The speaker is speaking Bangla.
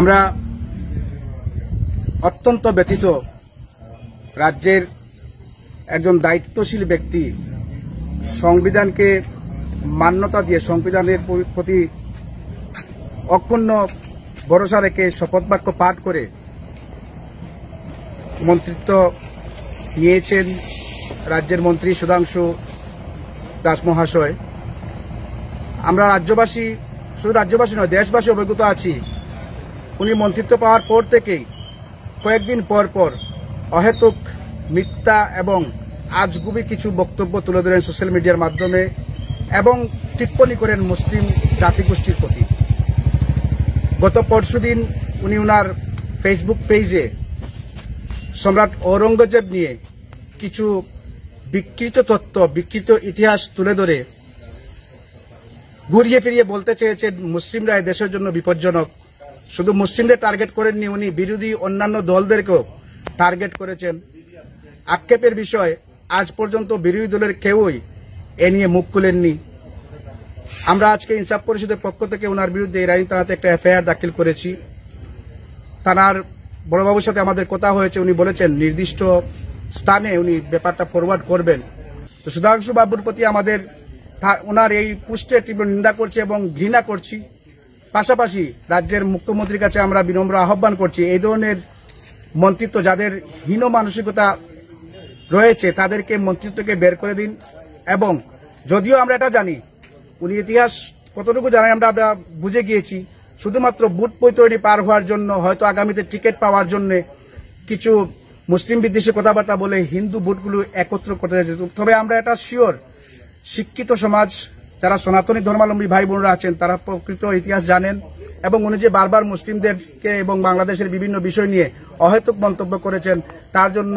আমরা অত্যন্ত ব্যথিত। রাজ্যের একজন দায়িত্বশীল ব্যক্তি সংবিধানকে মান্যতা দিয়ে সংবিধানের প্রতি অক্ষুণ্ণ ভরসা রেখে শপথ বাক্য পাঠ করে মন্ত্রিত্ব নিয়েছেন রাজ্যের মন্ত্রী সুধাংশু দাস মহাশয়। আমরা রাজ্যবাসী, শুধু রাজ্যবাসী নয় দেশবাসী অবগত আছি। উনি মন্ত্রিত্ব পাওয়ার পর থেকেই কয়েকদিন পর পর অহেতুক মিথ্যা এবং আজগুবি কিছু বক্তব্য তুলে ধরেন সোশ্যাল মিডিয়ার মাধ্যমে এবং টিপ্পনী করেন মুসলিম জাতিগোষ্ঠীর প্রতি। গত পরশুদিন উনি ওনার ফেসবুক পেজে সম্রাট ঔরঙ্গজেব নিয়ে কিছু বিকৃত তথ্য, বিকৃত ইতিহাস তুলে ধরে ঘুরিয়ে ফিরিয়ে বলতে চেয়েছেন মুসলিমরা দেশের জন্য বিপজ্জনক। শুধু মুসলিমদের টার্গেট করেননি, উনি বিরোধী অন্যান্য দলদেরকেও টার্গেট করেছেন। আক্ষেপের বিষয়, আজ পর্যন্ত বিরোধী দলের কেউই এ নিয়ে মুখ খুলেননি। আমরা আজকে ইনসাফ পরিষদের পক্ষ থেকে ওনার বিরুদ্ধে রানী থানাতে একটা এফআইআর দাখিল করেছি। থানার বড়বাবুর সাথে আমাদের কথা হয়েছে, উনি বলেছেন নির্দিষ্ট স্থানে উনি ব্যাপারটা ফরওয়ার্ড করবেন। তো সুধাংশু বাবুর প্রতি আমাদের ওনার এই পোস্টের তীব্র নিন্দা করছে এবং ঘৃণা করছি। পাশাপাশি রাজ্যের মুখ্যমন্ত্রীর কাছে আমরা বিনম্র আহ্বান করছি, এই ধরনের মন্ত্রিত্ব যাদের হীন মানসিকতা রয়েছে তাদেরকে মন্ত্রিত্বকে বের করে দিন। এবং যদিও আমরা এটা জানি উনি ইতিহাস কতটুকু জানেন আমরা বুঝে গিয়েছি, শুধুমাত্র বুট পৈতরণী পার হওয়ার জন্য, হয়তো আগামীতে টিকিট পাওয়ার জন্য কিছু মুসলিম বিদ্বেষী কথাবার্তা বলে হিন্দু ভোটগুলো একত্র করতে যাচ্ছে। তবে আমরা এটা শিওর, শিক্ষিত সমাজ যারা সনাতনী ধর্মাবলম্বী ভাই বোনরা আছেন তারা প্রকৃত ইতিহাস জানেন এবং উনি যে বারবার মুসলিমদেরকে এবং বাংলাদেশের বিভিন্ন বিষয় নিয়ে অহেতুক মন্তব্য করেছেন তার জন্য